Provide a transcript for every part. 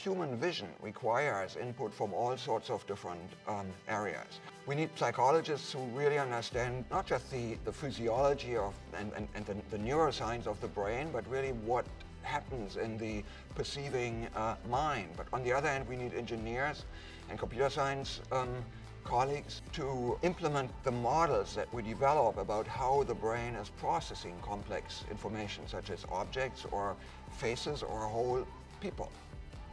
human vision requires input from all sorts of different areas. We need psychologists who really understand not just the physiology of and the neuroscience of the brain, but really what happens in the perceiving mind. But on the other hand, we need engineers and computer science colleagues to implement the models that we develop about how the brain is processing complex information, such as objects or faces or whole people.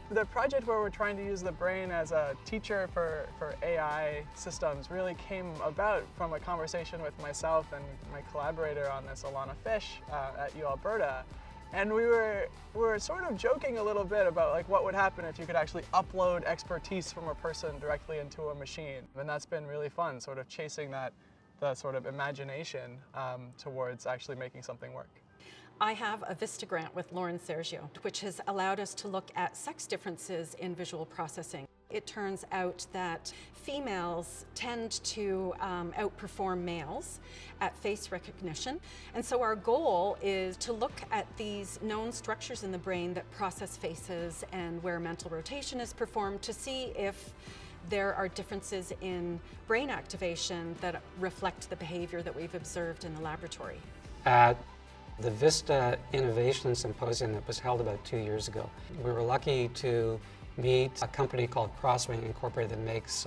The project where we're trying to use the brain as a teacher for AI systems really came about from a conversation with myself and my collaborator on this, Alana Fish, at U Alberta. And we were sort of joking a little bit about like what would happen if you could actually upload expertise from a person directly into a machine. And that's been really fun, sort of chasing the sort of imagination towards actually making something work. I have a VISTA grant with Lauren Sergio, which has allowed us to look at sex differences in visual processing. It turns out that females tend to outperform males at face recognition. And so our goal is to look at these known structures in the brain that process faces and where mental rotation is performed to see if there are differences in brain activation that reflect the behavior that we've observed in the laboratory. At the VISTA Innovation Symposium that was held about 2 years ago, we were lucky to meet a company called Crosswing Incorporated that makes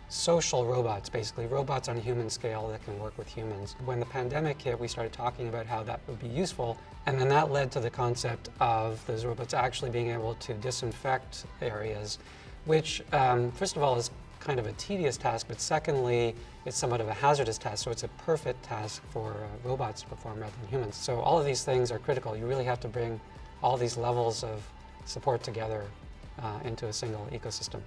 social robots, basically robots on a human scale that can work with humans. When the pandemic hit, we started talking about how that would be useful, and then that led to the concept of those robots actually being able to disinfect areas, which first of all is kind of a tedious task, but secondly, it's somewhat of a hazardous task, so it's a perfect task for robots to perform rather than humans. So all of these things are critical. You really have to bring all these levels of support together into a single ecosystem.